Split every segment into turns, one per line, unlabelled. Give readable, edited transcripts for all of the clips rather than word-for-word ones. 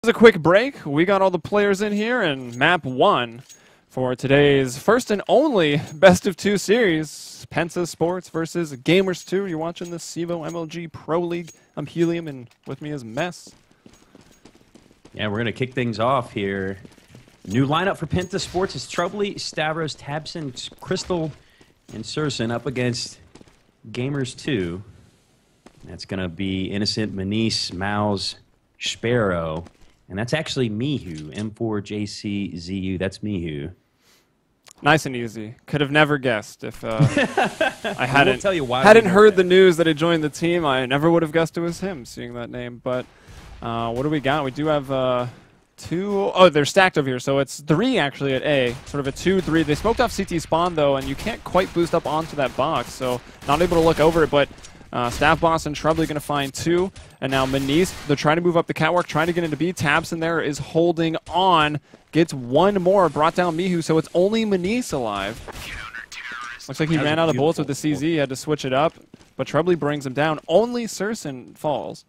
A quick break. We got all the players in here in map 1 for today's first and only best of 2 series. PENTA Sports versus Gamers2. You're watching the CEVO MLG Pro League. I'm Helium, and with me is m3ss.
Yeah, we're going to kick things off here. New lineup for PENTA Sports is Troubly, Stavros, Tabson, Crystal, and m3ss up against Gamers2. That's going to be Innocent, m3ss, m3ss, Sparrow. And that's actually Mihu, M4JCZU. That's Mihu.
Nice and easy. Could have never guessed if I hadn't heard the news that he joined the team. I never would have guessed it was him, seeing that name. But what do we got? We do have 2. Oh, they're stacked over here. So it's 3 actually at A. Sort of a 2-3. They smoked off CT spawn, though, and you can't quite boost up onto that box. So not able to look over it, but Staff Boss and Troubly going to find 2. And now m3ss, they're trying to move up the catwalk, trying to get into B. Tabson there is holding on. Gets 1 more, brought down Mihu, so it's only m3ss alive. Looks like he ran out of bullets with the CZ, he had to switch it up. But Troubly brings him down. Only m3ss falls.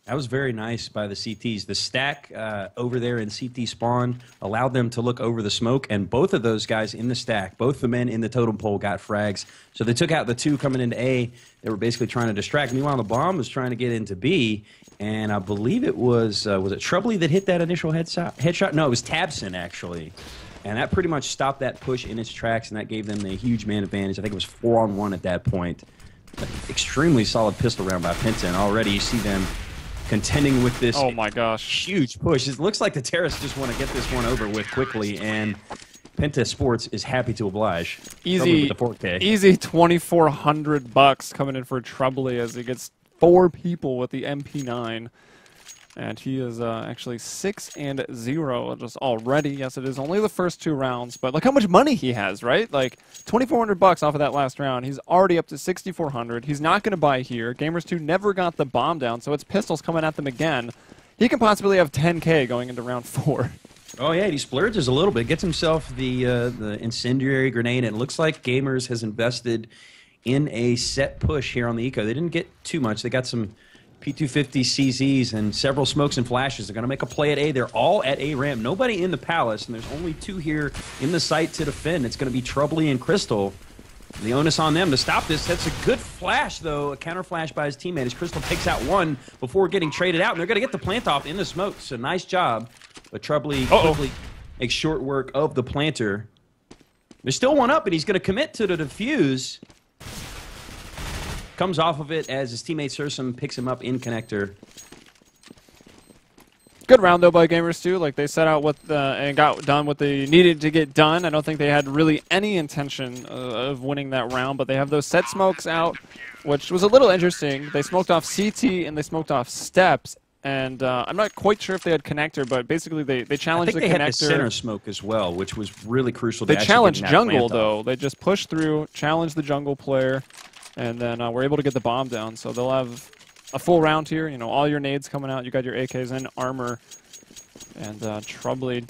That was very nice by the CTs. The stack over there in CT spawn allowed them to look over the smoke, and both of those guys in the stack, both the men in the totem pole got frags. So they took out the 2 coming into A. They were basically trying to distract. Meanwhile, the bomb was trying to get into B, and I believe it was it Troubly that hit that initial headshot? No, it was Tabson, actually. And that pretty much stopped that push in its tracks, and that gave them the huge man advantage. I think it was 4-on-1 at that point. Extremely solid pistol round by PENTA, and already you see them contending with this huge push. It looks like the terrorists just want to get this one over with quickly, and PENTA Sports is happy to oblige.
Easy, easy $2,400 coming in for Troubly as he gets 4 people with the MP9. And he is actually 6-0 just already. Yes, it is only the first 2 rounds, but look how much money he has, right? Like $2,400 off of that last round. He's already up to 6,400. He's not going to buy here. Gamers2 never got the bomb down, so it's pistols coming at them again. He can possibly have 10K going into round 4.
Oh yeah, he splurges a little bit, gets himself the incendiary grenade, and it looks like Gamers has invested in a set push here on the eco. They didn't get too much. They got some P250 CZs and several smokes and flashes. They're going to make a play at A. They're all at A ramp. Nobody in the palace, and there's only 2 here in the site to defend. It's going to be Troubly and Crystal. The onus on them to stop this. That's a good flash, though. A counter flash by his teammate as Crystal takes out 1 before getting traded out. And they're going to get the plant off in the smoke. So nice job. But Troubly quickly makes short work of the planter. There's still 1 up, and he's going to commit to the defuse. Comes off of it as his teammate m3ss picks him up in connector.
Good round, though, by Gamers2. Like, they set out with and got done what they needed to get done. I don't think they had really any intention of winning that round, but they have those set smokes out, which was a little interesting. They smoked off CT and they smoked off steps, and I'm not quite sure if they had connector, but basically they challenged the connector.
I think they had the center smoke as well, which was really crucial.
They challenged jungle, though. They just pushed through, challenged the jungle player, and then we're able to get the bomb down. So they'll have a full round here. You know, all your nades coming out. You got your AKs and armor. And Troubly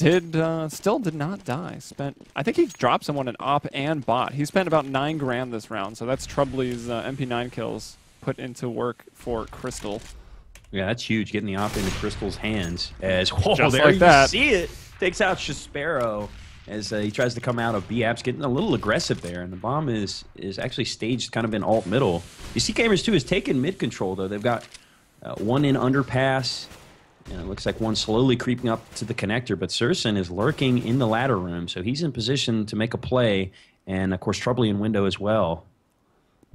still did not die. I think he dropped someone in op and bot. He spent about 9 grand this round. So that's Troubly's MP9 kills put into work for Crystal.
Yeah, that's huge. Getting the op into Crystal's hands. As
just
there
like
you
that.
See it. Takes out Sparrow as he tries to come out of B-Apps, getting a little aggressive there, and the bomb is actually staged kind of in alt-middle. You see Gamers2 has taken mid-control, though. They've got 1 in underpass, and it looks like 1 slowly creeping up to the connector, but m3ss is lurking in the ladder room, so he's in position to make a play, and, of course, Troubly in window as well.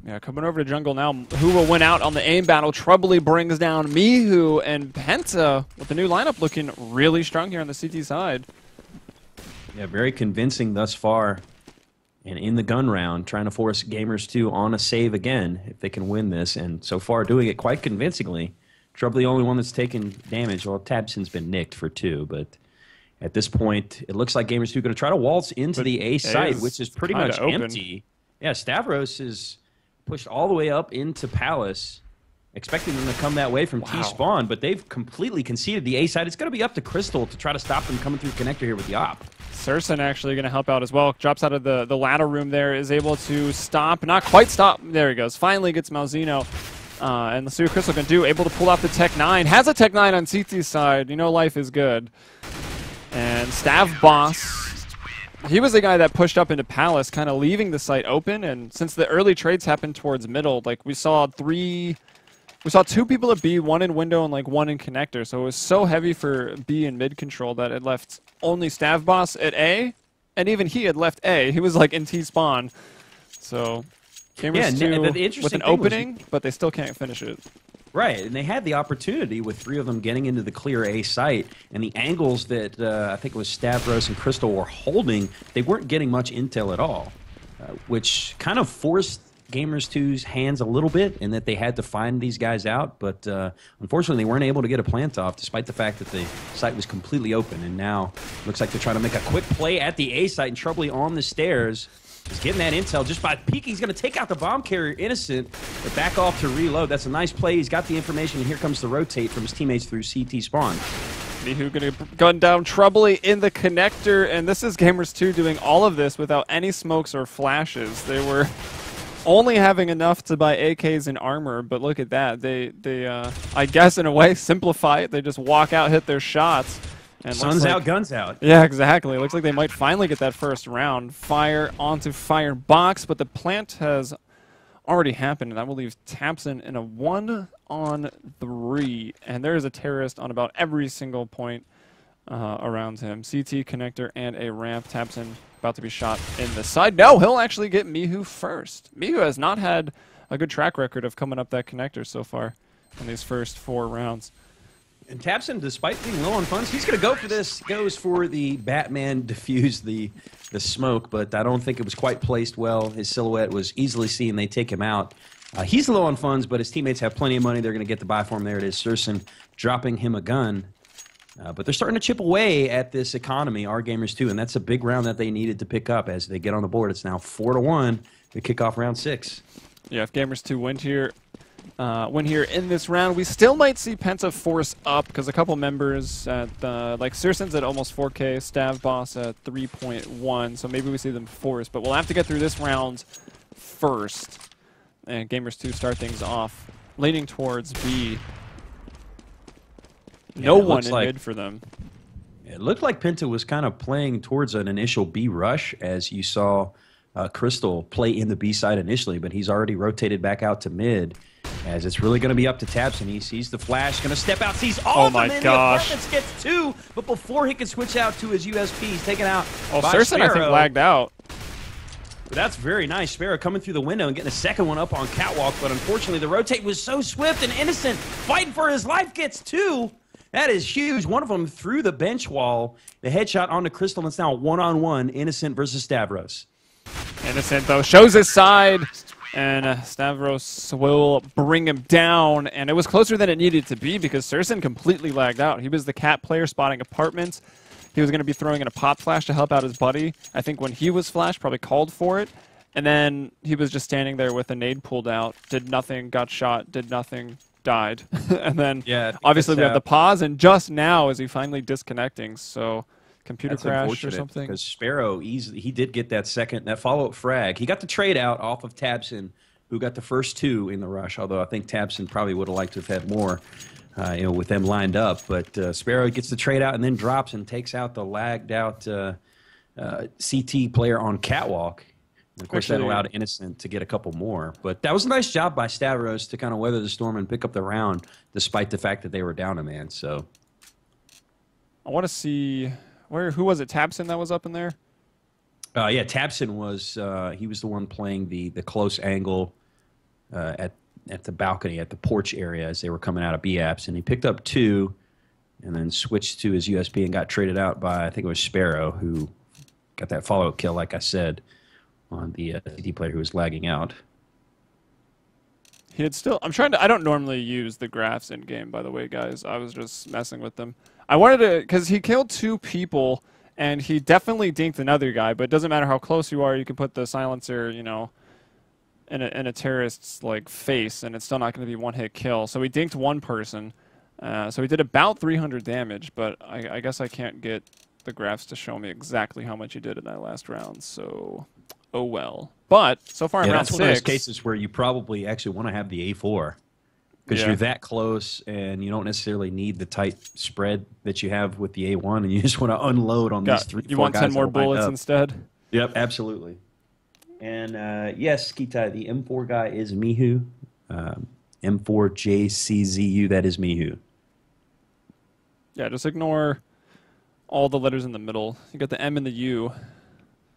Yeah, coming over to jungle now. Who will win out on the aim battle? Troubly brings down Mihu, and PENTA, with the new lineup looking really strong here on the CT side.
Yeah, very convincing thus far. And in the gun round, trying to force Gamers2 on a save again if they can win this. And so far doing it quite convincingly. Troubly the only one that's taken damage. Well, Tabson's been nicked for 2, but at this point, it looks like Gamers2 are going to try to waltz into the A site, which is pretty much empty. Yeah, Stavros is pushed all the way up into Palace, expecting them to come that way from T-spawn, but they've completely conceded the A side. It's going to be up to Crystal to try to stop them coming through connector here with the op.
m3ss actually going to help out as well. Drops out of the ladder room there, is able to stop, not quite stop. There he goes. Finally gets Malzino. And let's see what Crystal can do. Able to pull out the Tech 9. Has a Tech 9 on CT's side. You know life is good. And Stav Boss, he was the guy that pushed up into Palace, kind of leaving the site open. And since the early trades happened towards middle, like we saw two people at B, one in window and like one in connector. So it was so heavy for B and mid control that it left only Stav Boss at A. And even he had left A. He was like in T spawn. So Gamers2 with an opening, but they still can't finish it.
Right, and they had the opportunity with 3 of them getting into the clear A site, and the angles that I think it was Stavros and Crystal were holding, they weren't getting much intel at all, which kind of forced Gamers2's hands a little bit in that they had to find these guys out, but unfortunately they weren't able to get a plant off despite the fact that the site was completely open, and now looks like they're trying to make a quick play at the A site, and Troubley on the stairs. He's getting that intel just by peeking. He's going to take out the bomb carrier, Innocent, but back off to reload. That's a nice play. He's got the information, and here comes the rotate from his teammates through CT spawn.
Mihu going to gun down Troubley in the connector, and this is Gamers2 doing all of this without any smokes or flashes. They were only having enough to buy AKs and armor, but look at that. They I guess in a way, simplify it. They just walk out, hit their shots. And
sun's out, guns out.
Yeah, exactly. Looks like they might finally get that first round. Fire onto Firebox, but the plant has already happened, and that will leave tabseN in a 1-on-3. And there is a terrorist on about every single point around him. CT, connector, and a ramp. tabseN about to be shot in the side. No, he'll actually get Mihu first. Mihu has not had a good track record of coming up that connector so far in these first 4 rounds.
And tabseN, despite being low on funds, he's going to go for this. Goes for the Batman diffuse the smoke, but I don't think it was quite placed well. His silhouette was easily seen. They take him out. He's low on funds, but his teammates have plenty of money. They're going to get the buy for him. There it is. CEVO-P dropping him a gun. But they're starting to chip away at this economy, our Gamers2, and that's a big round that they needed to pick up as they get on the board. It's now 4-1 to kick off round 6.
Yeah, if Gamers2 win here in this round, we still might see Penta force up because a couple members at like CEVO-P's at almost 4K, Stav Boss at 3.1, so maybe we see them force, but we'll have to get through this round first. And Gamers2 start things off, leaning towards B. No one in mid for them.
It looked like Penta was kind of playing towards an initial B rush, as you saw Crystal play in the B side initially, but he's already rotated back out to mid, as it's really going to be up to tabseN. He sees the flash, going to step out, sees all of them in the apartments, gets 2, but before he can switch out to his USP, he's taken out by
CEVO-P, I think, lagged out.
But that's very nice. Sparrow coming through the window and getting a second one up on Catwalk, but unfortunately the rotate was so swift, and Innocent, fighting for his life, gets 2. That is huge. One of them through the bench wall. The headshot onto Crystal, and it's now 1-on-1, Innocent versus Stavros.
Innocent, though, shows his side, and Stavros will bring him down. And it was closer than it needed to be because CEVO-P completely lagged out. He was the cat player spotting apartments. He was going to be throwing in a pop flash to help out his buddy. I think when he was flashed, probably called for it. And then he was just standing there with a nade pulled out, did nothing, got shot, did nothing, died. And then obviously we have the pause, and just now is he finally disconnecting. So computer crash or something.
Because Sparrow, he did get that follow-up frag. He got the trade out off of tabseN, who got the first 2 in the rush, although I think tabseN probably would have liked to have had more with them lined up. But Sparrow gets the trade out and then drops and takes out the lagged out CT player on Catwalk. And of course, that allowed Innocent to get a couple more. But that was a nice job by Stavros to kind of weather the storm and pick up the round, despite the fact that they were down a man. So
I want to see who was it? tabseN that was up in there?
Yeah, tabseN was he was the one playing the close angle at the balcony, at the porch area as they were coming out of B-apps, and he picked up 2 and then switched to his USP and got traded out by, I think it was Sparrow, who got that follow-up kill, like I said, on the CT player who was lagging out.
He had still. I don't normally use the graphs in game, by the way, guys. I was just messing with them. I wanted to, because he killed 2 people, and he definitely dinked another guy. But it doesn't matter how close you are. You can put the silencer, you know, in a terrorist's like face, and it's still not going to be one-hit kill. So he dinked 1 person. So he did about 300 damage. But I guess I can't get the graphs to show me exactly how much he did in that last round. So. Oh well. But so far in round 6,
that's one of those cases where you probably actually want to have the A4 because you're that close, and you don't necessarily need the tight spread that you have with the A1, and you just want to unload on these 3-4 guys.
You want 10 more bullets instead?
Yep, absolutely. And yes, Kita, the M4 guy is Mihu. M4JCZU, that is Mihu.
Yeah, just ignore all the letters in the middle. You got the M and the U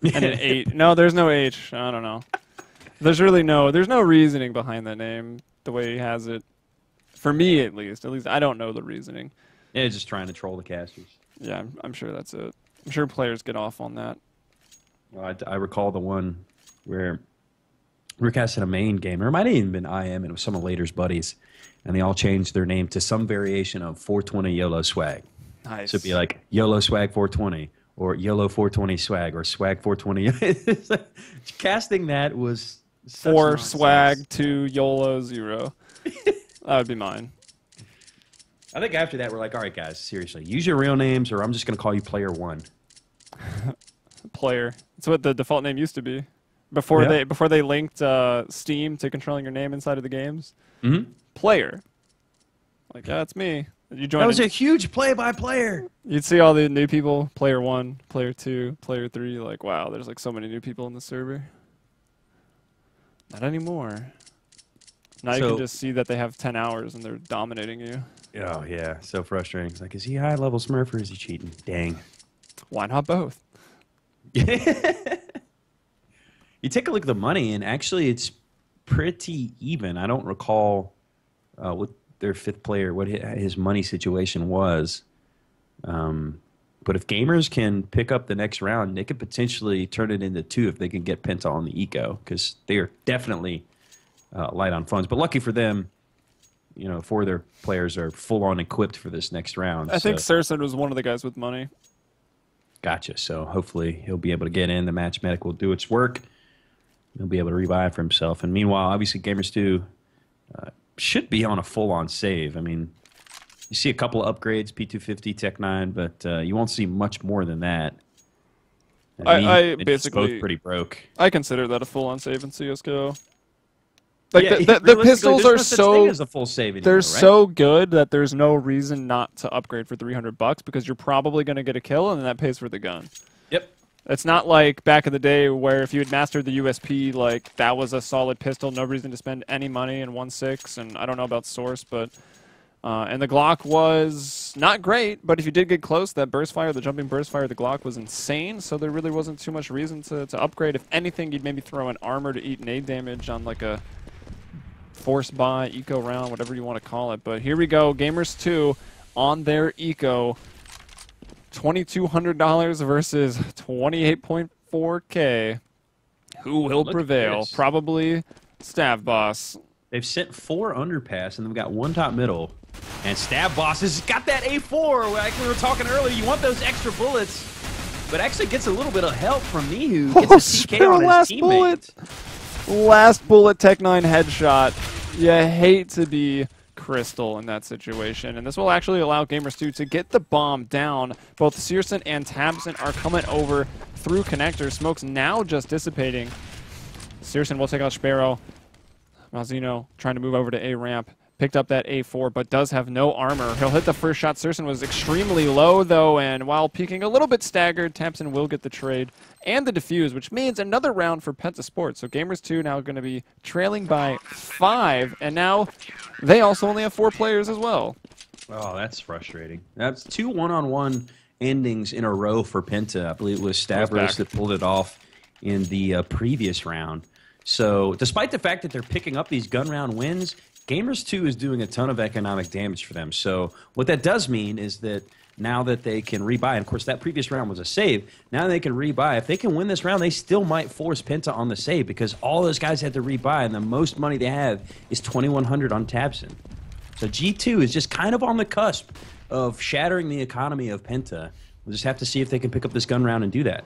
and an 8. No, there's no H. I don't know. There's no reasoning behind that name the way he has it. For me, at least. At least I don't know the reasoning.
Yeah, just trying to troll the casters.
Yeah, I'm sure that's it. I'm sure players get off on that.
Well, I recall the one where we were casting a main game, or it might have even been IM, and it was some of Later's buddies, and they all changed their name to some variation of 420 YOLO swag.
Nice.
So it'd be like YOLO swag 420, or YOLO 420 swag, or swag 420. Casting that was
4 swag, 2 YOLO 0. That would be mine.
I think after that, we're like, all right, guys, seriously, use your real names, or I'm just going to call you Player 1.
Player. That's what the default name used to be. Before they linked Steam to controlling your name inside of the games.
Mm-hmm.
Player. Like, yeah, that's me. You joined.
That was a huge play-by-player.
You'd see all the new people, Player 1, Player 2, Player 3. Like, wow, there's like so many new people in the server. Not anymore. Now you can just see that they have 10 hours and they're dominating you.
Oh, yeah. So frustrating. It's like, is he high-level Smurf or is he cheating? Dang.
Why not both?
You take a look at the money, and actually it's pretty even. I don't recall what their 5th player, what his money situation was. But if Gamers can pick up the next round, they could potentially turn it into 2 if they can get Penta on the eco, because they are definitely light on funds. But lucky for them, 4 of their players are full-on equipped for this next round.
I think CEVO-P was one of the guys with money.
Gotcha. So hopefully he'll be able to get in. The match medic will do its work. He'll be able to rebuy for himself. And meanwhile, obviously, Gamers2 should be on a full-on save. I mean, you see a couple of upgrades, P250, Tech 9, but you won't see much more than that.
I basically
both pretty broke.
I consider that a full-on save in CSGO. Like the pistols are so
as a full save anymore,
they're
right?
so good that there's no reason not to upgrade for $300 because you're probably going to get a kill and then that pays for the gun.
Yep.
It's not like back in the day where if you had mastered the USP, like that was a solid pistol, no reason to spend any money in 1.6. And I don't know about Source, but and the Glock was not great, but if you did get close, that burst fire, the jumping burst fire, the Glock was insane. So there really wasn't too much reason to upgrade. If anything, you'd maybe throw an armor to eat nade damage on like a force buy, eco round, whatever you want to call it. But here we go, Gamers2 on their eco, $2,200 versus 28.4K. Who will prevail? Probably Stav Boss.
They've sent 4 underpass, and they've got 1 top middle. And Stav Boss has got that A4, like we were talking earlier. You want those extra bullets, but actually gets a little bit of help from Mihu. Gets a TK on his teammate.
Last bullet, Tech 9 headshot. You hate to be Crystal in that situation, and this will actually allow Gamers2 to get the bomb down. Both CEVO-P and tabseN are coming over through connector. Smoke's now just dissipating. CEVO-P will take out Sparrow. Malzino trying to move over to A ramp. Picked up that A4, but does have no armor. He'll hit the first shot. CEVO-P was extremely low, though, and while peeking a little bit staggered, tabseN will get the trade and the defuse, which means another round for PENTA Sports. So Gamers2 now going to be trailing by 5, and now they also only have 4 players as well.
Oh, that's frustrating. That's 2 one-on-one endings in a row for PENTA. I believe it was Stavros that pulled it off in the previous round. So despite the fact that they're picking up these gun round wins, Gamers2 is doing a ton of economic damage for them. So what that does mean is that now that they can rebuy, and of course that previous round was a save, now they can rebuy. If they can win this round, they still might force PENTA on the save because all those guys had to rebuy, and the most money they have is $2,100 on tabseN. So G2 is just kind of on the cusp of shattering the economy of PENTA. We'll just have to see if they can pick up this gun round and do that.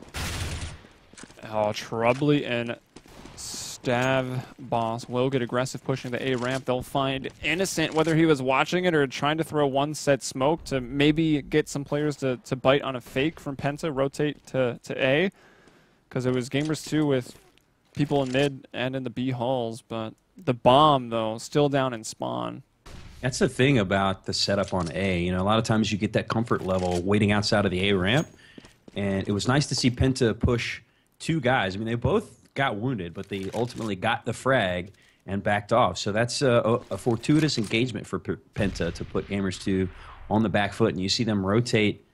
Oh, Troubly and Stav Boss will get aggressive pushing the A ramp. They'll find Innocent, whether he was watching it or trying to throw one set smoke to maybe get some players to bite on a fake from PENTA, rotate to A. Because it was Gamers2 with people in mid and in the B halls. But the bomb, though, still down in spawn.
That's the thing about the setup on A. You know, a lot of times you get that comfort level waiting outside of the A ramp, and it was nice to see PENTA push 2 guys. I mean, they both got wounded, but they ultimately got the frag and backed off. So that's a fortuitous engagement for PENTA to put Gamers2 on the back foot, and you see them rotate.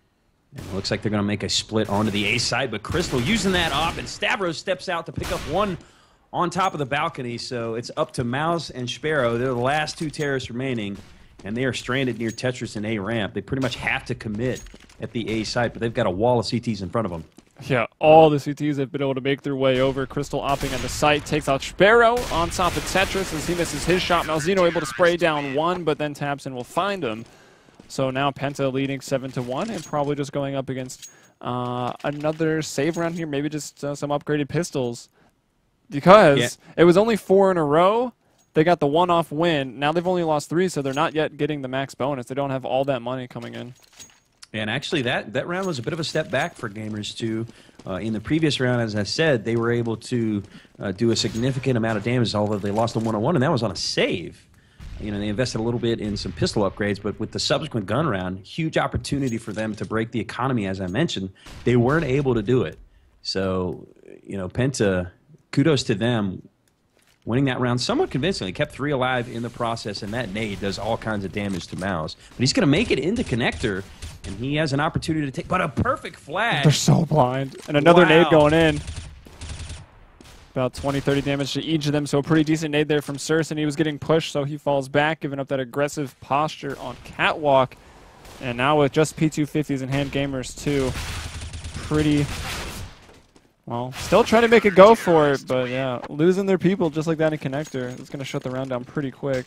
And it looks like they're going to make a split onto the A side, but Crystal using that op, and Stavros steps out to pick up one on top of the balcony. So it's up to Mouse and Sparrow. They're the last 2 terrorists remaining, and they are stranded near Tetris and A ramp. They pretty much have to commit at the A side, but they've got a wall of CTs in front of them.
Yeah, all the CTs have been able to make their way over. Crystal opping on the site, takes out Sparrow on top of Tetris as he misses his shot. Malzeno able to spray down 1, but then Tabson will find him. So now PENTA leading 7-1 and probably just going up against another save round here, maybe just some upgraded pistols. Because it was only 4 in a row. They got the one-off win. Now they've only lost 3, so they're not yet getting the max bonus. They don't have all that money coming in.
And actually, that round was a bit of a step back for Gamers2. In the previous round, as I said, they were able to do a significant amount of damage, although they lost a 1-on-1, and that was on a save. You know, they invested a little bit in some pistol upgrades, but with the subsequent gun round, huge opportunity for them to break the economy, as I mentioned. They weren't able to do it. So, you know, PENTA, kudos to them. Winning that round somewhat convincingly, kept 3 alive in the process, and that nade does all kinds of damage to Mouse. But he's going to make it into connector, and he has an opportunity to take, but a perfect flash.
They're so blind. And another nade going in. About 20-30 damage to each of them, so a pretty decent nade there from ss, and he was getting pushed, so he falls back, giving up that aggressive posture on Catwalk. And now with just P250s in hand, Gamers2 pretty... Well, still trying to make a go for it, but yeah, losing their people just like that in connector. It's going to shut the round down pretty quick.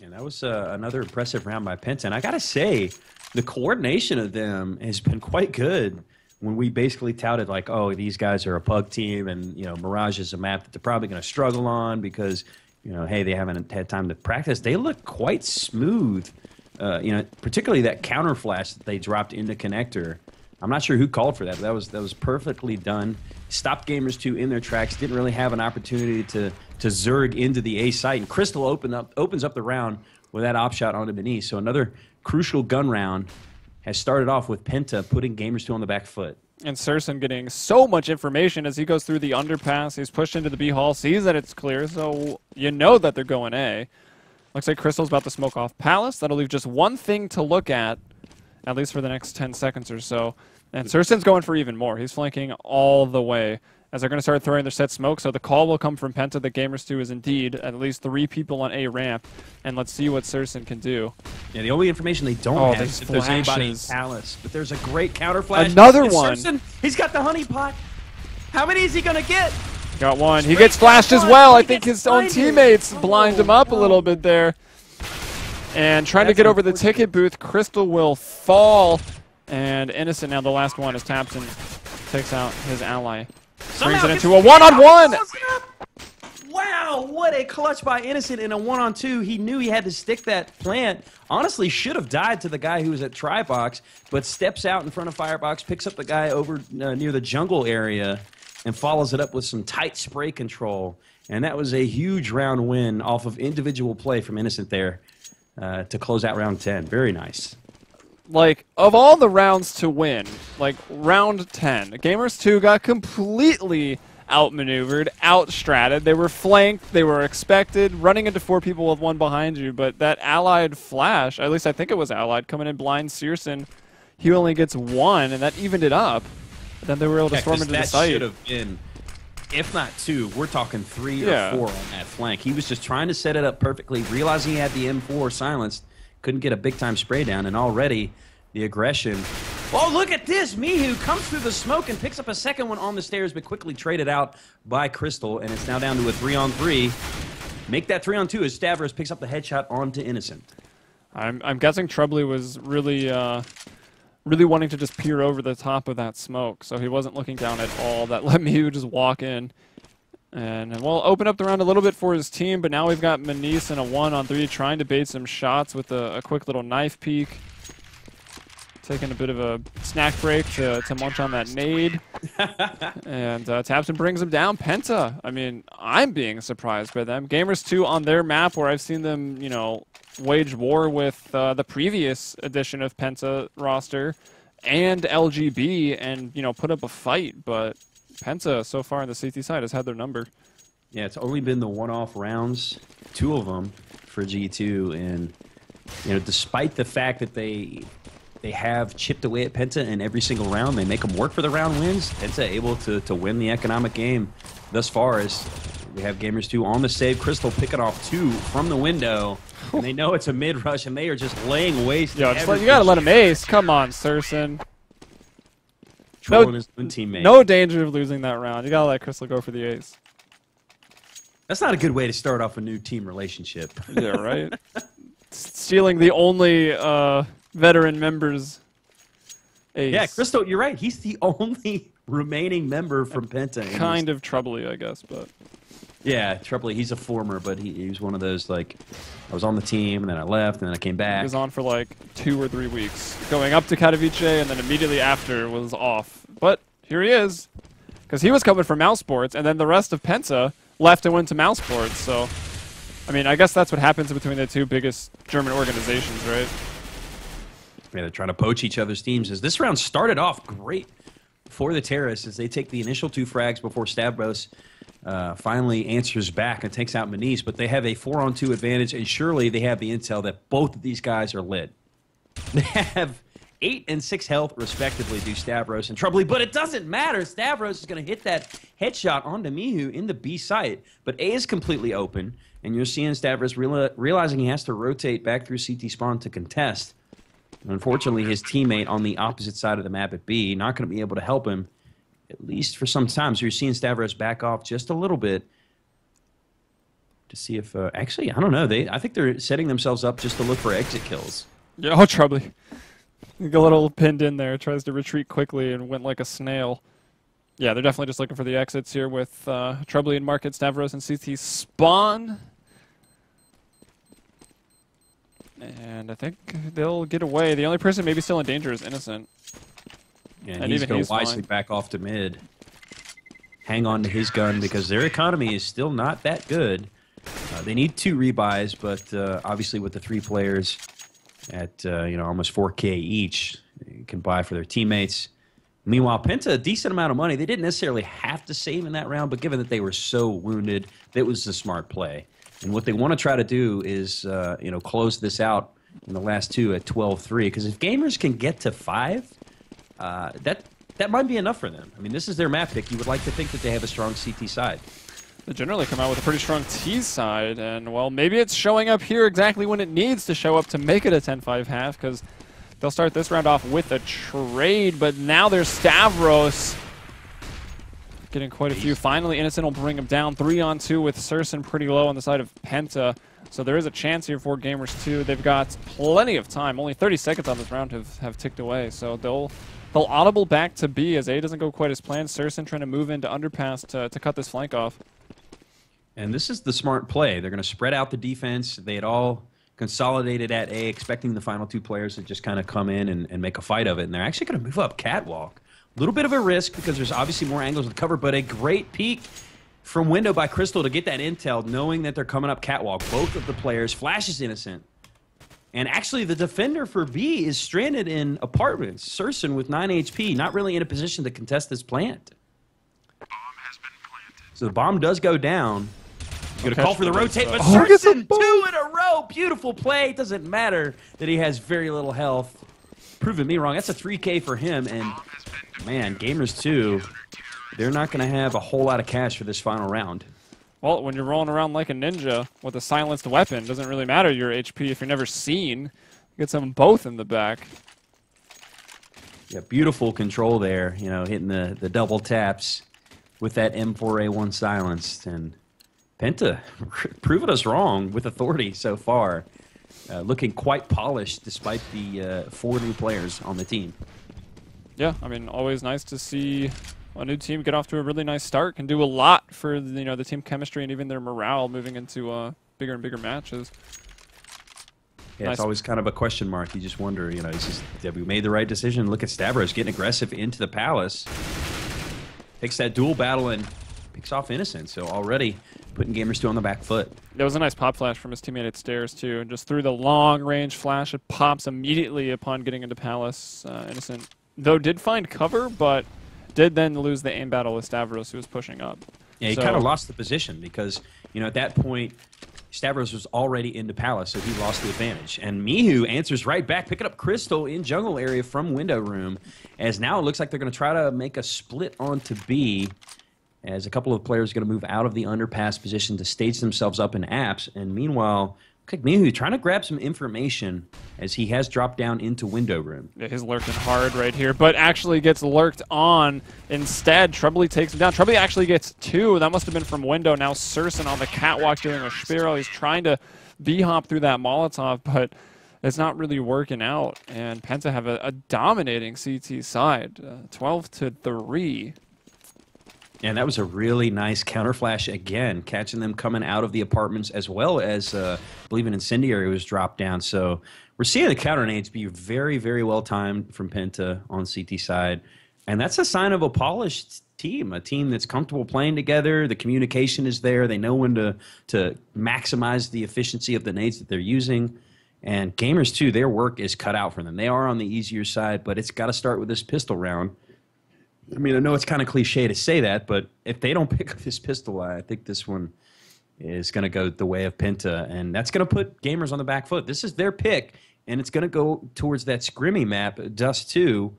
Yeah, that was another impressive round by PENTA. And I got to say, the coordination of them has been quite good. When we basically touted like, oh, these guys are a pug team, and you know, Mirage is a map that they're probably going to struggle on because, you know, hey, they haven't had time to practice. They look quite smooth. You know, particularly that counter flash that they dropped into connector. I'm not sure who called for that, but that was perfectly done. Stopped Gamers2 in their tracks. Didn't really have an opportunity to zerg into the A site, and Crystal opens up the round with that op shot onto Beneath. So another crucial gun round has started off with PENTA putting Gamers2 on the back foot.
And ss getting so much information as he goes through the underpass. He's pushed into the B hall, sees that it's clear, so you know that they're going A. Looks like Crystal's about to smoke off Palace. That'll leave just one thing to look at least for the next 10 seconds or so. And ss's going for even more. He's flanking all the way as they're going to start throwing their set smoke. So the call will come from PENTA that Gamers2 is indeed at least 3 people on A ramp. And let's see what ss can do.
Yeah, the only information they don't have is if there's anybody in Palace. But there's a great counter flash.
Another one.
ss, he's got the honeypot. How many is he going to get?
Got one. He gets flashed as well. I think his own teammates blind him up a little bit there. And trying to get over the ticket booth, Crystal will fall. And Innocent now the last one as Tabson takes out his ally. Brings it into a one-on-one!
Wow, what a clutch by Innocent in a 1-on-2. He knew he had to stick that plant. Honestly, should have died to the guy who was at Tribox, but steps out in front of Firebox, picks up the guy over near the jungle area, and follows it up with some tight spray control. And that was a huge round win off of individual play from Innocent there to close out round 10. Very nice.
Like, of all the rounds to win, like, round 10, Gamers2 got completely outmaneuvered, outstratted. They were flanked, they were expected, running into 4 people with 1 behind you, but that allied flash, at least I think it was allied, coming in blind ss, he only gets 1, and that evened it up. Then they were able to storm into the site.
That should have been, if not 2, we're talking 3 or 4 on that flank. He was just trying to set it up perfectly, realizing he had the M4 silenced, couldn't get a big-time spray down, and already the aggression. Oh, look at this! Mihu comes through the smoke and picks up a second one on the stairs, but quickly traded out by Crystal, and it's now down to a 3-on-3. Make that 3-on-2 as Stavros picks up the headshot onto Innocent.
I'm guessing Trebly was really really wanting to just peer over the top of that smoke, so he wasn't looking down at all. That let Mihu just walk in. And we'll open up the round a little bit for his team, but now we've got Manise in a 1-on-3 trying to bait some shots with a quick little knife peek. taking a bit of a snack break to munch on that nade. And taps and brings him down. Penta, I mean, I'm being surprised by them. Gamers2 on their map, where I've seen them, you know, wage war with the previous edition of Penta roster and LGB and, you know, put up a fight. But Penta, so far on the CT side, has had their number.
Yeah, it's only been the one-off rounds, 2 of them for G2, and you know, despite the fact that they have chipped away at Penta in every single round, they make them work for the round wins. Penta able to win the economic game thus far, as we have Gamers2 on the save. Crystal picking off 2 from the window, and they know it's a mid rush, and they are just laying waste.
Yo, you gotta let him ace. Come on, Surson.
Trolling his own teammate.
No danger of losing that round. You gotta let Crystal go for the ace.
That's not a good way to start off a new team relationship.
Yeah, right? Stealing the only veteran member's ace.
Yeah, Crystal, you're right. He's the only remaining member from Penta.
Kind of troubly, I guess, but...
Yeah, troubly. He's a former, but he was one of those, like, I was on the team, and then I left, and then I came back.
He was on for, like, 2 or 3 weeks. Going up to Katowice, and then immediately after was off. But here he is. Because he was coming from Mouse Sports, and then the rest of Penta left and went to Mouse Sports, so... I mean, I guess that's what happens between the 2 biggest German organizations, right?
Yeah, they're trying to poach each other's teams. As this round started off great for the Terrorists, as they take the initial 2 frags before Stavros finally answers back and takes out m3ss, but they have a 4-on-2 advantage, and surely they have the intel that both of these guys are lit. They have 8 and 6 health, respectively, do Stavros and Troubly, but it doesn't matter. Stavros is going to hit that headshot onto Mihu in the B site, but A is completely open, and you're seeing Stavros realizing he has to rotate back through CT spawn to contest. And unfortunately, his teammate on the opposite side of the map at B not going to be able to help him, at least for some time. So you're seeing Stavros back off just a little bit to see if... actually, I don't know. I think they're setting themselves up just to look for exit kills.
Yeah, oh, Troubly. A little pinned in there, tries to retreat quickly and went like a snail. Yeah, they're definitely just looking for the exits here with Troubly and Market, Stavros, and CT spawn. And I think they'll get away. The only person maybe still in danger is Innocent.
Yeah, and he's going to wisely back off to mid. Hang on to his gun because their economy is still not that good. They need 2 rebuys, but obviously with the 3 players at you know, almost 4K each, they can buy for their teammates. Meanwhile, Penta, a decent amount of money. They didn't necessarily have to save in that round, but given that they were so wounded, that was the smart play. And what they want to try to do is, you know, close this out in the last 2 at 12-3. Because if Gamers can get to 5, that might be enough for them. I mean, this is their map pick. You would like to think that they have a strong CT side.
They generally come out with a pretty strong T side, and, well, maybe it's showing up here exactly when it needs to show up to make it a 10-5 half, because they'll start this round off with a trade, but now there's Stavros getting quite a few. Finally, Innocent will bring him down. 3-on-2 with Surson pretty low on the side of Penta. So there is a chance here for Gamers2. They've got plenty of time. Only 30 seconds on this round have ticked away. So they'll audible back to B as A doesn't go quite as planned. Surson trying to move into underpass to cut this flank off.
And this is the smart play. They're going to spread out the defense. They had all consolidated at A, expecting the final 2 players to just kind of come in and make a fight of it. And they're actually going to move up catwalk. A little bit of a risk because there's obviously more angles to cover, but a great peek from window by Crystal to get that intel, knowing that they're coming up catwalk. Both of the players flashes Innocent. And actually, the defender for B is stranded in apartments. Surson with 9 HP, not really in a position to contest this plant.
Bomb has been planted.
So the bomb does go down. He's going to call for the rotate, but
Oh,
Surson, 2 in a row. Beautiful play. It doesn't matter that he has very little health. Proving me wrong. That's a 3K for him, and man, Gamers2, they're not going to have a whole lot of cash for this final round.
Well, when you're rolling around like a ninja with a silenced weapon, it doesn't really matter your HP if you're never seen. Get some both in the back.
Yeah, beautiful control there, you know, hitting the double taps with that M4A1 silenced. And Penta proving us wrong with authority so far. Looking quite polished despite the 4 new players on the team.
Yeah, I mean, always nice to see a new team get off to a really nice start. Can do a lot for, you know, the team chemistry and even their morale moving into bigger and bigger matches.
Yeah, it's always kind of a question mark. You just wonder, you know, have we made the right decision? Look at Stavros getting aggressive into the Palace. Takes that duel battle and picks off Innocent. So already putting Gamers2 on the back foot.
There was a nice pop flash from his teammate at stairs, too. And just threw the long-range flash. It pops immediately upon getting into Palace. Innocent, though, did find cover, but did then lose the aim battle with Stavros, who was pushing up.
Yeah, he kind of lost the position because, you know, at that point, Stavros was already into Palace, so he lost the advantage. And Mihu answers right back, picking up Crystal in jungle area from window room, as now it looks like they're going to try to make a split onto B, as a couple of players are going to move out of the underpass position to stage themselves up in apps. And meanwhile, look like Mihu trying to grab some information as he has dropped down into window room.
Yeah, he's lurking hard right here, but actually gets lurked on. Instead, Trebly takes him down. Trebly actually gets 2. That must have been from window. Now Surson on the catwalk doing a Spiro. He's trying to B-hop through that Molotov, but it's not really working out. And Penta have a dominating CT side, 12-3.
And that was a really nice counter flash again, catching them coming out of the apartments, as well as, I believe, an incendiary was dropped down. So we're seeing the counter nades be very, very well timed from Penta on CT side. And that's a sign of a polished team, a team that's comfortable playing together. The communication is there. They know when to maximize the efficiency of the nades that they're using. And Gamers2, their work is cut out for them. They are on the easier side, but it's got to start with this pistol round. I mean, I know it's kind of cliche to say that, but if they don't pick up this pistol, I think this one is going to go the way of Penta, and that's going to put Gamers on the back foot. This is their pick, and it's going to go towards that scrimmy map, Dust 2,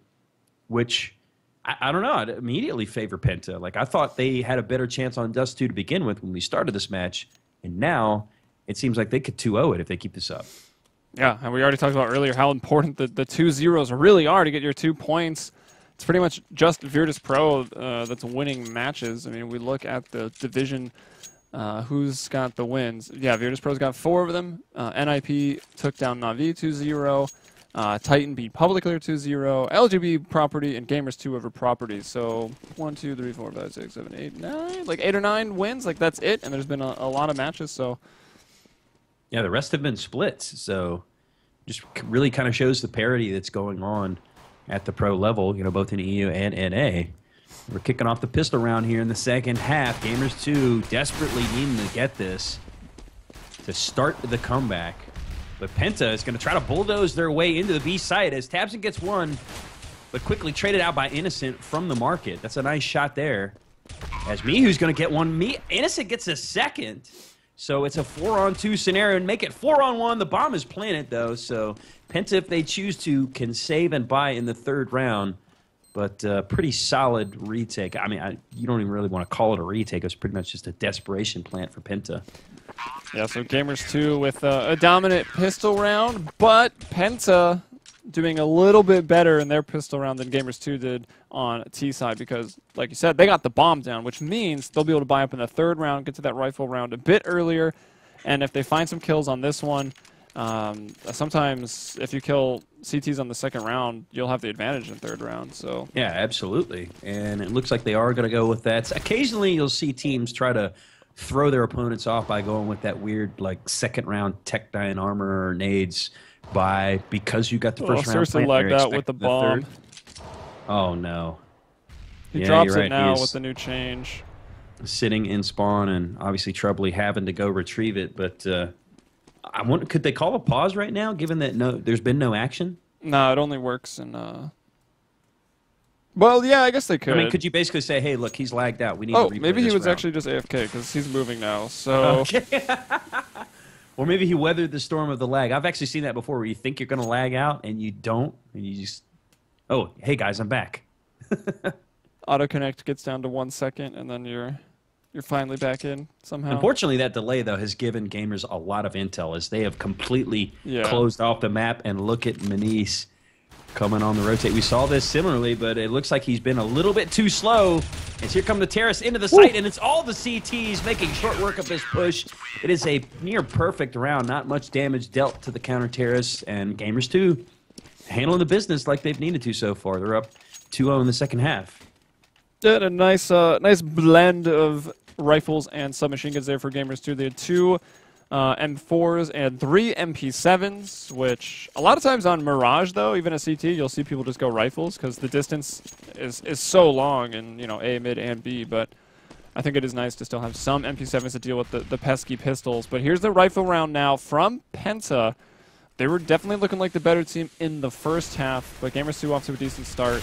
which, I don't know, I'd immediately favor Penta. Like, I thought they had a better chance on Dust 2 to begin with when we started this match, and now it seems like they could 2-0 it if they keep this up.
Yeah, and we already talked about earlier how important the 2 zeros really are to get your 2 points. It's pretty much just Virtus.pro that's winning matches. I mean, we look at the division, who's got the wins. Yeah, Virtus.pro's got 4 of them. NIP took down Na'Vi 2-0. Titan beat Public Clear 2-0. LGB Property and Gamers2 over Property. So 1, 2, 3, 4, 5, 6, 7, 8, 9. Like 8 or 9 wins. Like that's it. And there's been a lot of matches. So
yeah, the rest have been splits. So just really kind of shows the parity that's going on at the pro level, you know, both in EU and NA. We're kicking off the pistol round here in the second half. Gamers2 desperately needing to get this to start the comeback. But Penta is going to try to bulldoze their way into the B site as Tabson gets 1, but quickly traded out by Innocent from the market. That's a nice shot there. As Mihu's going to get 1. Innocent gets a 2nd. So it's a 4-on-2 scenario and make it 4-on-1. The bomb is planted, though, so Penta, if they choose to, can save and buy in the 3rd round. But pretty solid retake. I mean, you don't even really want to call it a retake. It was pretty much just a desperation plant for Penta.
Yeah, so Gamers2 with a dominant pistol round, but Penta doing a little bit better in their pistol round than Gamers2 did on T side because, like you said, they got the bomb down, which means they'll be able to buy up in the 3rd round, get to that rifle round a bit earlier, and if they find some kills on this one, sometimes if you kill CTs on the 2nd round, you'll have the advantage in 3rd round. So
yeah, absolutely, and it looks like they are going to go with that. Occasionally, you'll see teams try to throw their opponents off by going with that weird, like, 2nd round Tech-9 armor or nades because you got the 1st round.
Seriously lagged out with the bomb.
Oh no!
He drops it now with the new change.
Sitting in spawn, and obviously Trebly having to go retrieve it. But I wonder, could they call a pause right now, given that there's been no action?
No, it only works in. Well, yeah, I guess they could.
I mean, could you basically say, "Hey, look, he's lagged out. We need to replay
maybe he was
round."
actually just AFK because he's moving now. So.
Okay. Or maybe he weathered the storm of the lag. I've actually seen that before, where you think you're going to lag out and you don't, and you just, oh, hey guys, I'm back.
Auto connect gets down to 1 second, and then you're finally back in somehow.
Unfortunately, that delay though has given gamers a lot of intel as they have completely closed off the map. And look at m3ss coming on the rotate. We saw this similarly, but it looks like he's been a little bit too slow. As here come the terrorists into the site, and it's all the CTs making short work of this push. It is a near perfect round. Not much damage dealt to the counter terrorists, and Gamers2 handling the business like they've needed to so far. They're up 2-0 in the second half.
Did a nice blend of rifles and submachine guns there for Gamers2. They had 2 M4s and 3 MP7s, which a lot of times on Mirage, though, even at CT, you'll see people just go rifles because the distance is so long in, you know, A, mid, and B, but I think it is nice to still have some MP7s to deal with the pesky pistols. But here's the rifle round now from Penta. They were definitely looking like the better team in the first half, but Gamers2 off to a decent start.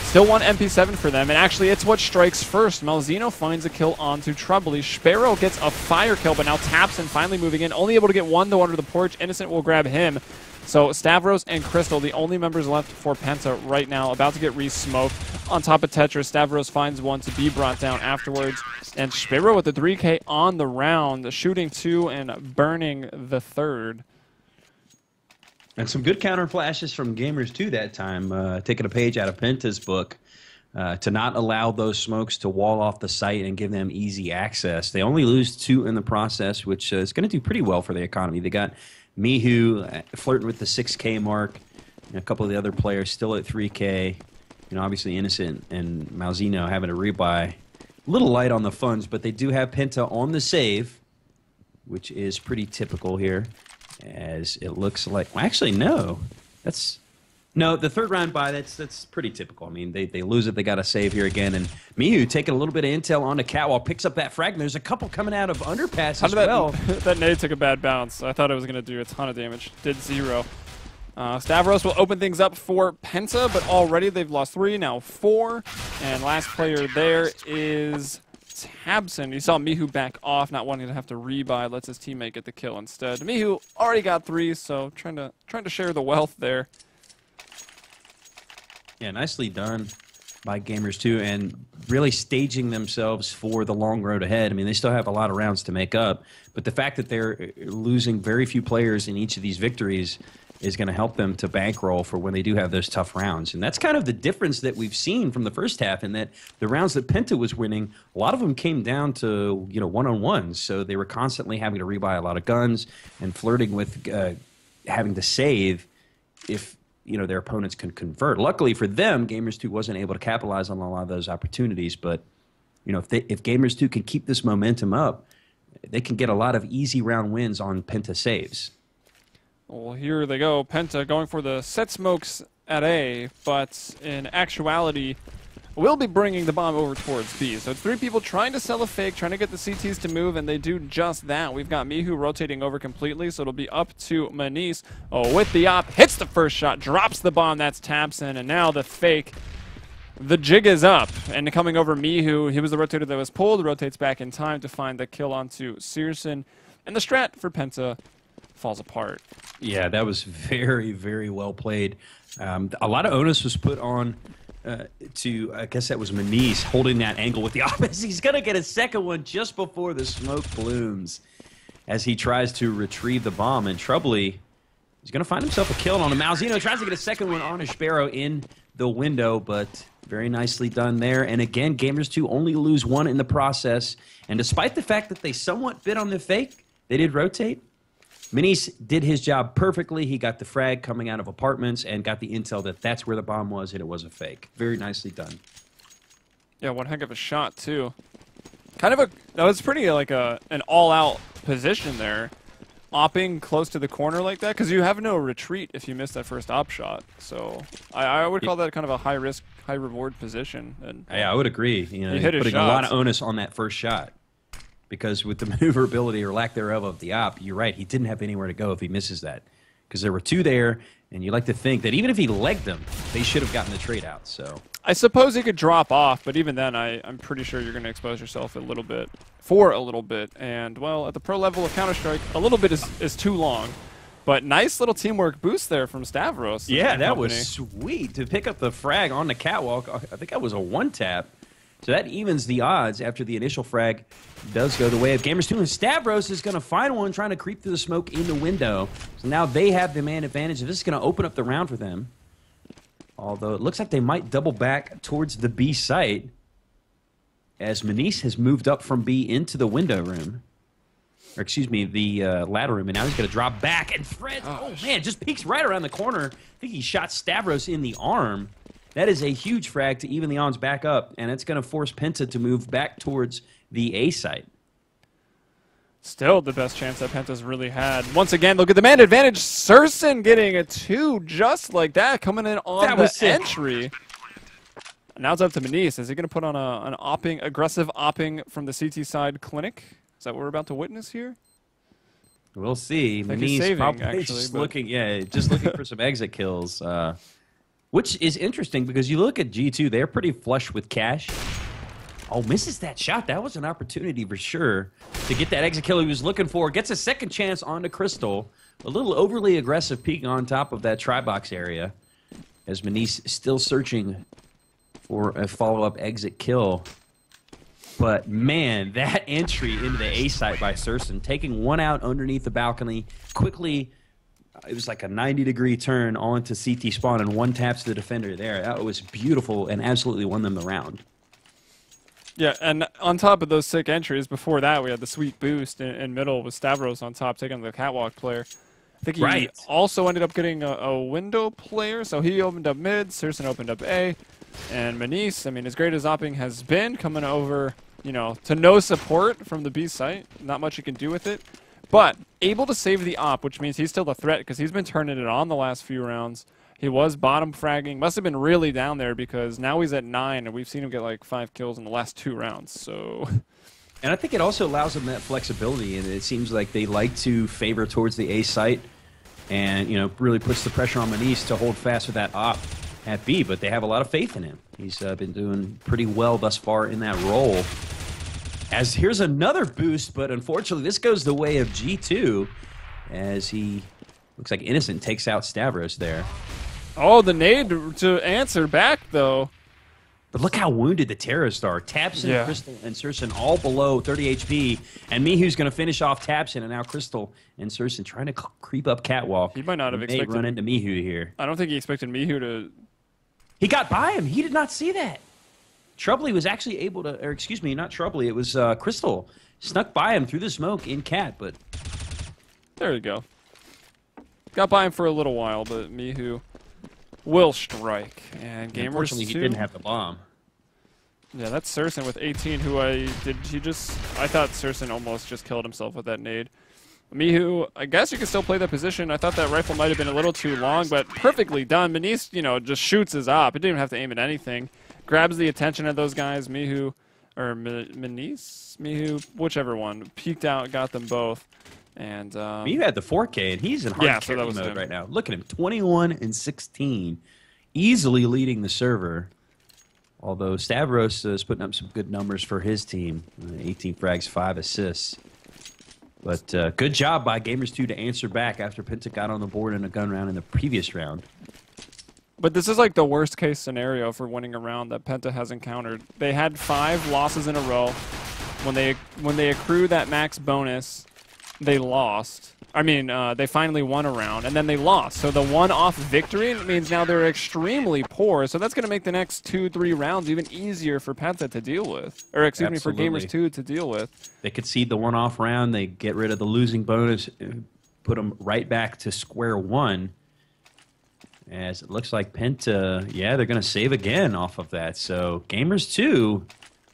Still one MP7 for them, and actually it's what strikes first. Malzeno finds a kill onto Trebly. Sparrow gets a fire kill, but now tabseN finally moving in. Only able to get one, though, under the porch. Innocent will grab him. So Stavros and Crystal, the only members left for Penta right now, about to get re-smoked. On top of Tetris, Stavros finds one to be brought down afterwards. And Sparrow with the 3K on the round, shooting 2 and burning the 3rd.
And some good counter flashes from Gamers2 that time, taking a page out of Penta's book to not allow those smokes to wall off the site and give them easy access. They only lose 2 in the process, which is going to do pretty well for the economy. They got Mihu flirting with the 6K mark, and a couple of the other players still at 3K. You know, obviously Innocent and Malzeno having a rebuy. A little light on the funds, but they do have Penta on the save, which is pretty typical here. As it looks like, well, actually, no. No, the 3rd round buy, that's pretty typical. I mean, they lose it, they got to save here again. And Mihu taking a little bit of intel on the catwalk, picks up that frag. There's a couple coming out of underpass as well.
That nade took a bad bounce. I thought it was going to do a ton of damage. Did 0. Stavros will open things up for Penta, but already they've lost 3, now 4. And last player there is tabseN. You saw Mihu back off, not wanting to have to rebuy, lets his teammate get the kill instead. Mihu already got 3, so trying to share the wealth there.
Yeah, nicely done by Gamers2, and really staging themselves for the long road ahead. I mean, they still have a lot of rounds to make up, but the fact that they're losing very few players in each of these victories is going to help them to bankroll for when they do have those tough rounds. And that's kind of the difference that we've seen from the first half, in that the rounds that Penta was winning, a lot of them came down to, you know, one-on-ones. So they were constantly having to rebuy a lot of guns and flirting with having to save if, you know, their opponents can convert. Luckily for them, Gamers2 wasn't able to capitalize on a lot of those opportunities. But, you know, if Gamers2 can keep this momentum up, they can get a lot of easy round wins on Penta saves.
Well, here they go. Penta going for the set smokes at A, but in actuality, will be bringing the bomb over towards B. So it's 3 people trying to sell a fake, trying to get the CTs to move, and they do just that. We've got Mihu rotating over completely, so it'll be up to m3ss. Oh, with the op, hits the first shot, drops the bomb. That's tabseN, and now the fake. The jig is up, and coming over Mihu, he was the rotator that was pulled, rotates back in time to find the kill onto searson, and the strat for Penta falls apart.
Yeah, that was very, very well played. A lot of onus was put on to, I guess that was m3ss holding that angle with the offense. He's going to get a second one just before the smoke blooms as he tries to retrieve the bomb. And Trebly is going to find himself a kill on him. Malzeno tries to get a second one on a Sparrow in the window, but very nicely done there. And again, Gamers2 only lose 1 in the process. And despite the fact that they somewhat bit on the fake, they did rotate. m3ss did his job perfectly. He got the frag coming out of apartments and got the intel that that's where the bomb was, and it was a fake. Very nicely done.
Yeah, one heck of a shot, too. That was pretty like an all-out position there. Opping close to the corner like that, because you have no retreat if you miss that first op shot. So I would call that kind of a high-risk, high-reward position. And
yeah, I would agree. You know,
putting
a lot of onus on that first shot. Because with the maneuverability or lack thereof of the op, you're right, he didn't have anywhere to go if he misses that. Because there were 2 there, and you like to think that even if he legged them, they should have gotten the trade out. So
I suppose he could drop off, but even then, I'm pretty sure you're going to expose yourself for a little bit. And, well, at the pro level of Counter-Strike, a little bit is too long. But nice little teamwork boost there from Stavros.
Yeah, that was sweet to pick up the frag on the catwalk. I think that was a 1-tap. So that evens the odds after the initial frag does go the way of Gamers2. And Stavros is going to find one trying to creep through the smoke in the window. So now they have the man advantage. This is going to open up the round for them. Although it looks like they might double back towards the B site as m3ss has moved up from B into the window room. Or excuse me, the ladder room. And now he's going to drop back and threads. Oh, man, just peeks right around the corner. I think he shot Stavros in the arm. That is a huge frag to even the odds back up, and it's going to force Penta to move back towards the A site.
Still the best chance that Penta's really had. Once again, look at the man advantage. CEVO-P getting a 2 just like that, coming in on the entry. Now it's up to m3ss. Is he going to put on an aggressive opping from the CT side clinic? Is that what we're about to witness here?
We'll see. m3ss probably just looking for some exit kills, which is interesting because you look at G2, they're pretty flush with cash. Oh, misses that shot. That was an opportunity for sure to get that exit kill he was looking for. Gets a second chance onto Crystal. A little overly aggressive peek on top of that tri-box area as m3ss still searching for a follow-up exit kill. But, man, that entry into the A site by CEVO-P, taking one out underneath the balcony, quickly, it was like a 90-degree turn onto CT spawn and one taps the defender there. That was beautiful and absolutely won them the round.
Yeah, and on top of those sick entries, before that we had the sweet boost in middle with Stavros on top taking the catwalk player. I think he also ended up getting a window player, so he opened up mid, CEVO-P opened up A, and m3ss, I mean, as great as opping has been, coming over, you know, to no support from the B site, not much you can do with it, but able to save the op, which means he's still a threat because he's been turning it on the last few rounds. He was bottom fragging. Must have been really down there because now he's at 9, and we've seen him get like 5 kills in the last 2 rounds. So,
and I think it also allows him that flexibility, and it seems like they like to favor towards the A site, and you know, really puts the pressure on m3ss to hold fast with that op at B. But they have a lot of faith in him. He's been doing pretty well thus far in that role. As here's another boost, but unfortunately this goes the way of G2, as he looks like Innocent takes out Stavros there.
Oh, the nade to answer back, though.
But look how wounded the terrorists are. Tabson, Crystal, and CEVO-P all below 30 HP. And Mihu's going to finish off Tabson, and now Crystal and CEVO-P trying to creep up catwalk.
He might not have expected...
run into Mihu here.
I don't think he expected Mihu to...
He got by him. He did not see that. Troubley was actually able to... Or excuse me, not Troubley. It was Crystal. Snuck by him through the smoke in cat, but...
There you go. Got by him for a little while, but Mihu... will strike, and Gamers2.
Unfortunately, he didn't have the bomb.
Yeah, that's CEVO-P with 18, who I thought CEVO-P almost just killed himself with that nade. Mihu, I guess you can still play that position. I thought that rifle might have been a little too long, but perfectly done. m3ss, you know, just shoots his op. It didn't even have to aim at anything. Grabs the attention of those guys. Mihu, or m3ss? Mihu, whichever one. Peeked out, got them both. And
Mihu had the 4K, and he's in hard carry mode right now. Look at him, 21 and 16, easily leading the server. Although Stavros is putting up some good numbers for his team, 18 frags, 5 assists. But good job by Gamers2 to answer back after Penta got on the board in a gun round in the previous round.
But this is like the worst case scenario for winning a round that Penta has encountered. They had 5 losses in a row. When they accrue that max bonus, they lost. I mean, they finally won a round, and then they lost. So the one-off victory means now they're extremely poor. So that's going to make the next 2-3 rounds even easier for Penta to deal with. Or, excuse me, for Gamers2 to deal with.
They concede the one-off round. They get rid of the losing bonus, put them right back to square one. As it looks like Penta, yeah, they're going to save again off of that. So Gamers2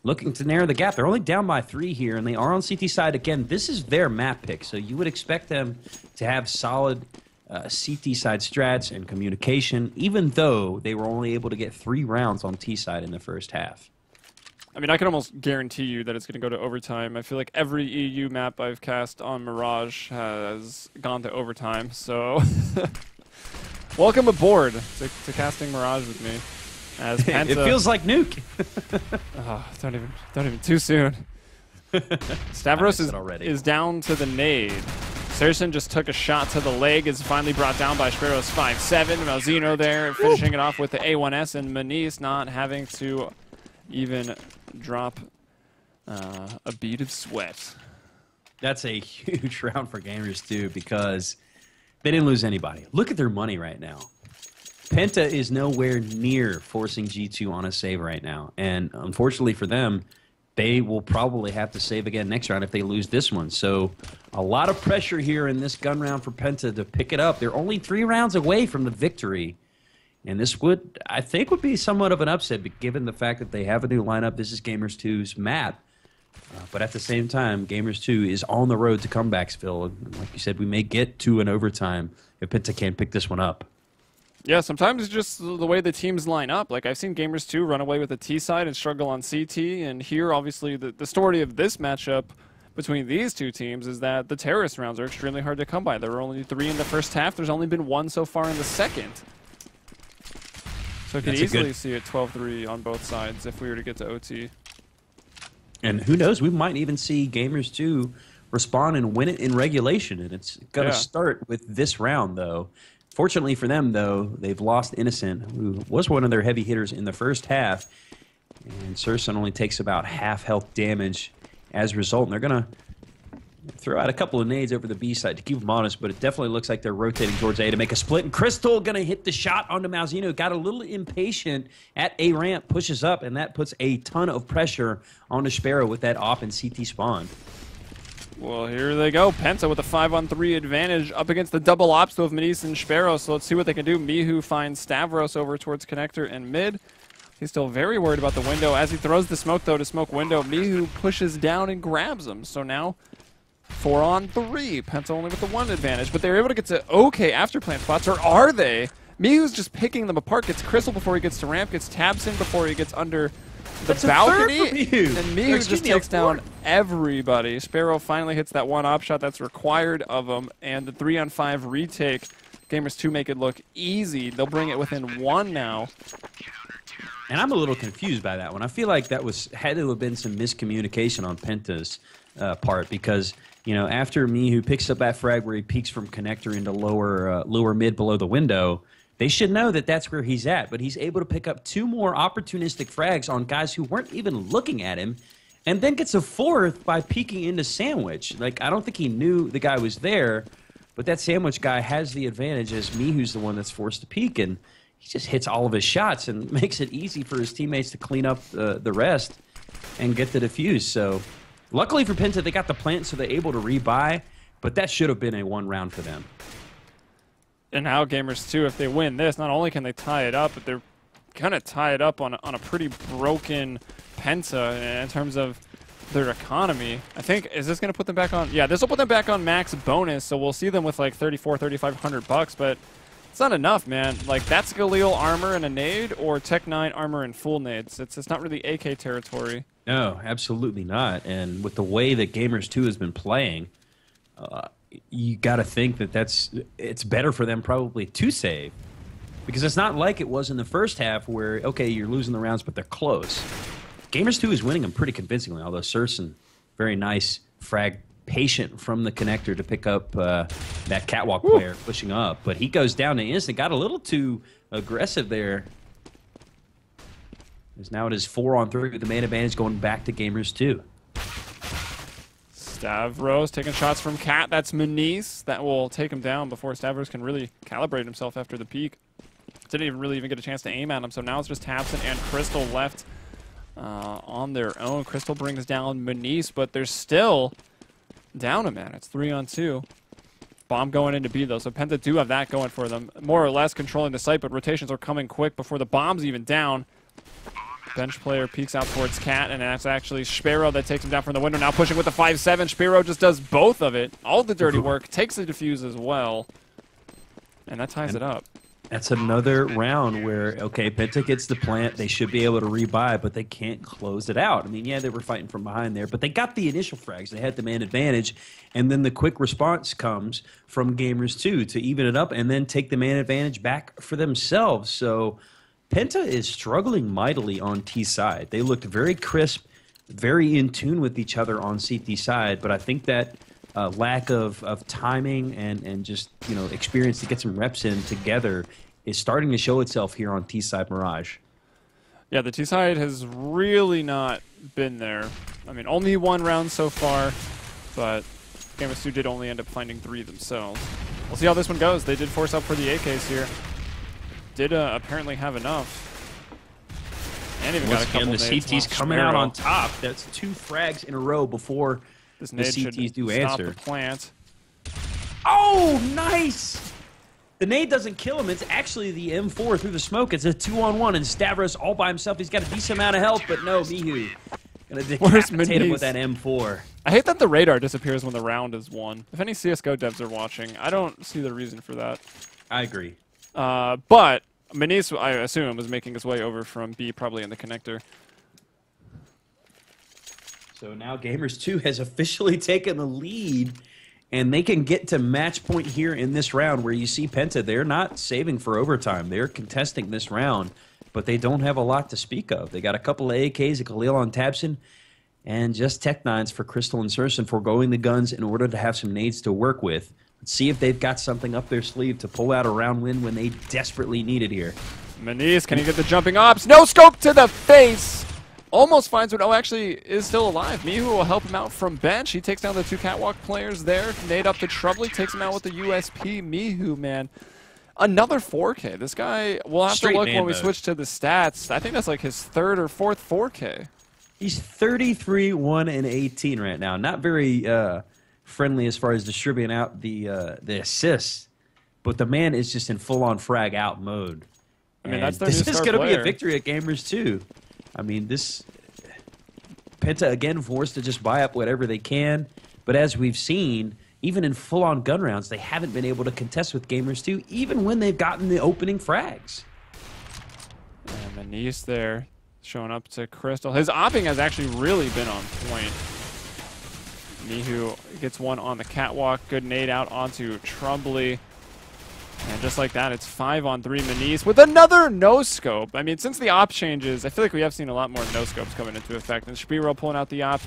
looking to narrow the gap. They're only down by 3 here, and they are on CT side again. This is their map pick, so you would expect them to have solid CT side strats and communication, even though they were only able to get 3 rounds on T side in the first half.
I mean, I can almost guarantee you that it's going to go to overtime. I feel like every EU map I've cast on Mirage has gone to overtime, so welcome aboard to casting Mirage with me. As Penta,
it feels like Nuke.
Oh, don't even too soon. Stavros is down to the nade. CEVO-P just took a shot to the leg, is finally brought down by Sparrow's 5-7. Malzino there finishing it off with the A1S, and m3ss not having to even drop a bead of sweat.
That's a huge round for Gamers2 because they didn't lose anybody. Look at their money right now. Penta is nowhere near forcing G2 on a save right now. And unfortunately for them, they will probably have to save again next round if they lose this one. So a lot of pressure here in this gun round for Penta to pick it up. They're only 3 rounds away from the victory. And this would, I think, would be somewhat of an upset, but given the fact that they have a new lineup. This is Gamers2's map. But at the same time, Gamers2 is on the road to Comebacksville. And like you said, we may get to an overtime if PENTA can't pick this one up.
Yeah, sometimes it's just the way the teams line up. Like, I've seen Gamers2 run away with the T side and struggle on CT, and here, obviously, the story of this matchup between these two teams is that the terrorist rounds are extremely hard to come by. There were only 3 in the first half. There's only been 1 so far in the second. So I could easily see it 12-3 on both sides if we were to get to OT.
And who knows, we might even see Gamers2 respond and win it in regulation, and it's going to start with this round, though. Fortunately for them, though, they've lost Innocent, who was one of their heavy hitters in the first half. And mn3ss only takes about half health damage as a result. And they're going to throw out a couple of nades over the B side to keep them honest, but it definitely looks like they're rotating towards A to make a split. And Crystal going to hit the shot onto Malzino. Got a little impatient at A ramp, pushes up, and that puts a ton of pressure onto Sparrow with that op and CT spawn.
Well, here they go. PENTA with a 5-on-3 advantage up against the double ops of m3ss and Sparrow. So let's see what they can do. Mihu finds Stavros over towards connector and mid. He's still very worried about the window. As he throws the smoke, though, to smoke window, Mihu pushes down and grabs him. So now 4-on-3. PENTA only with the 1 advantage. But they're able to get to okay after plant spots, or are they? Mihu's just picking them apart. Gets Crystal before he gets to ramp. Gets Tabson before he gets under the balcony, and Mihu just takes down everybody. Sparrow finally hits that 1 op shot that's required of him, and the 3-on-5 retake. Gamers2 make it look easy. They'll bring it within 1 now.
And I'm a little confused by that one. I feel like that had to have been some miscommunication on PENTA's part, because after Mihu picks up that frag where he peeks from connector into lower mid below the window, they should know that that's where he's at, but he's able to pick up 2 more opportunistic frags on guys who weren't even looking at him, and then gets a 4th by peeking into Sandwich. Like, I don't think he knew the guy was there, but that Sandwich guy has the advantage as Mihu's the one that's forced to peek, and he just hits all of his shots and makes it easy for his teammates to clean up the rest and get the defuse. So, luckily for PENTA, they got the plant, so they're able to rebuy, but that should have been a 1 round for them.
And now Gamers2, if they win this, not only can they tie it up, but they're going to tie it up on a pretty broken PENTA in terms of their economy. I think, is this going to put them back on? Yeah, this will put them back on max bonus, so we'll see them with like $3,500, but it's not enough, man. Like, that's Galil armor and a nade, or Tech 9 armor and full nades. It's not really AK territory.
No, absolutely not. And with the way that Gamers2 has been playing, you got to think that it's better for them probably to save, because it's not like it was in the first half where, okay, you're losing the rounds, but they're close. Gamers2 is winning them pretty convincingly, although mn3ss, very nice frag, patient from the connector to pick up that catwalk player pushing up, but he goes down to instant. Got a little too aggressive there. As now it is 4-on-3 with the main advantage going back to Gamers2.
Stavros taking shots from Cat. That's m3ss. That will take him down before Stavros can really calibrate himself after the peak. Didn't even get a chance to aim at him, so now it's just Tabson and Crystal left on their own. Crystal brings down m3ss, but they're still down a man. It's 3-on-2. Bomb going into B, though, so PENTA do have that going for them. More or less controlling the site, but rotations are coming quick before the bomb's even down. Bench player peeks out towards Cat, and that's actually Sparrow that takes him down from the window. Now pushing with the 5-7. Sparrow just does both of it. All the dirty work. Takes the defuse as well. And that ties it up.
That's another round where, okay, PENTA gets the plant. They should be able to rebuy, but they can't close it out. I mean, yeah, they were fighting from behind there, but they got the initial frags. They had the man advantage, and then the quick response comes from Gamers2 to even it up and then take the man advantage back for themselves. So PENTA is struggling mightily on T side. They looked very crisp, very in tune with each other on CT side, but I think that lack of timing and just experience to get some reps in together is starting to show itself here on T side Mirage.
Yeah, the T side has really not been there. I mean, only 1 round so far, but Gamers2 did only end up finding 3 themselves. We'll see how this one goes. They did force up for the AKs here. Did apparently have enough. And even got a couple
nades. The CT's coming out on top. That's 2 frags in a row before
this
the CTs do
stop
answer.
The plant.
Oh, nice! The nade doesn't kill him. It's actually the M4 through the smoke. It's a 2-on-1, and Stavros all by himself. He's got a decent amount of health, but no, Mihu Gonna decapitate him with that M4.
I hate that the radar disappears when the round is won. If any CSGO devs are watching, I don't see the reason for that.
I agree.
But m3ss, I assume, was making his way over from B, probably in the connector.
So now Gamers2 has officially taken the lead, and they can get to match point here in this round where you see Penta. They're not saving for overtime. They're contesting this round, but they don't have a lot to speak of. They got a couple of AKs, a Khalil on Tabson, and just Tech-9s for Crystal and Surson foregoing the guns in order to have some nades to work with. Let's see if they've got something up their sleeve to pull out a round win when they desperately need it here.
m3ss, can he get the jumping ops? No scope to the face! Almost finds it. Oh, actually is still alive. Mihu will help him out from bench. He takes down the two catwalk players there. Nade up to Trouble. He takes him out with the USP. Mihu, man. Another 4K. This guy, we'll have to look when we switch to the stats. I think that's like his third or fourth 4K.
He's 33, 1, and 18 right now. Not very friendly as far as distributing out the assists, but the man is just in full-on frag out mode.
I mean, that's their
this
new
is
star
going to be
player.
a victory at Gamers2. I mean, this Penta again forced to just buy up whatever they can, but as we've seen, even in full-on gun rounds, they haven't been able to contest with Gamers2, even when they've gotten the opening frags.
And m3ss there, showing up to Crystal. His opping has actually really been on point. Mihu gets one on the catwalk. Good nade out onto Trumbly. And just like that, it's 5-on-3 m3ss with another no-scope. I mean, since the op changes, I feel like we have seen a lot more no-scopes coming into effect. And Shapiro pulling out the op.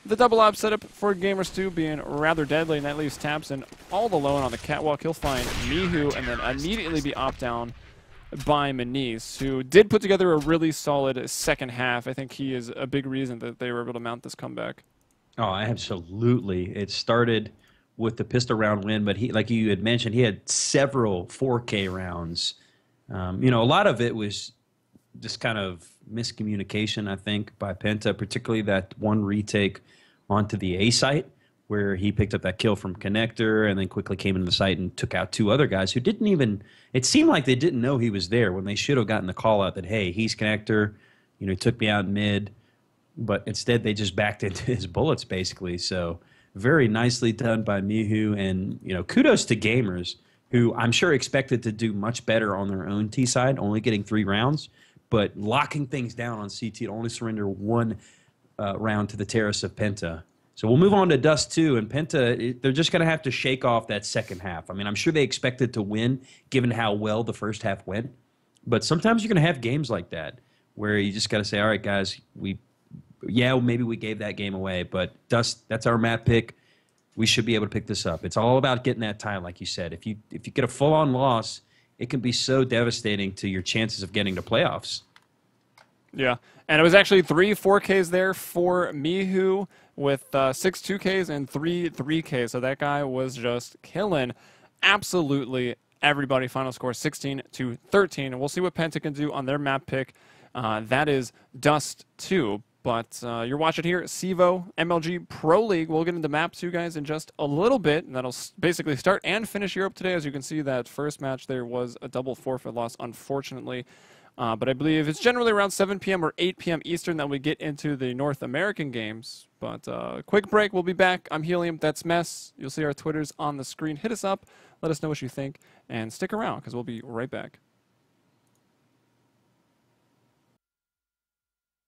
The double op setup for Gamers2 being rather deadly, and that leaves Tabson all alone on the catwalk. He'll find Mihu and then immediately be opt down by m3ss, who did put together a really solid second half. I think he is a big reason that they were able to mount this comeback.
Oh, absolutely. It started with the pistol round win, but he, like you had mentioned, he had several 4K rounds. You know, a lot of it was just kind of miscommunication, I think, by Penta, particularly that one retake onto the A site where he picked up that kill from Connector and then quickly came into the site and took out two other guys who didn't even, it seemed like they didn't know he was there when they should have gotten the call out that, hey, he's Connector, you know, he took me out mid, but instead they just backed into his bullets basically. So very nicely done by Mihu, and you know, kudos to Gamers, who I'm sure expected to do much better on their own T side, only getting 3 rounds, but locking things down on CT to only surrender 1 round to the terrace of Penta. So we'll move on to Dust 2, and Penta, they're just going to have to shake off that second half. I mean, I'm sure they expected to win, given how well the first half went, but sometimes you're going to have games like that, where you just got to say, all right, guys, maybe we gave that game away, but Dust, that's our map pick. We should be able to pick this up. It's all about getting that time, like you said. If you get a full-on loss, it can be so devastating to your chances of getting to playoffs.
Yeah, and it was actually 3 4Ks there for Mihu with 6 2Ks and 3 3Ks. So that guy was just killing absolutely everybody. Final score 16-13. And we'll see what Penta can do on their map pick. That is Dust 2. But you're watching here, CEVO MLG Pro League. We'll get into map 2, guys, in just a little bit. And that'll basically start and finish Europe today. As you can see, that first match there was a double forfeit loss, unfortunately. But I believe it's generally around 7 p.m. or 8 p.m. Eastern that we get into the North American games. But quick break. We'll be back. I'm Helium. That's m3ss. You'll see our Twitters on the screen. Hit us up. Let us know what you think. And stick around because we'll be right back.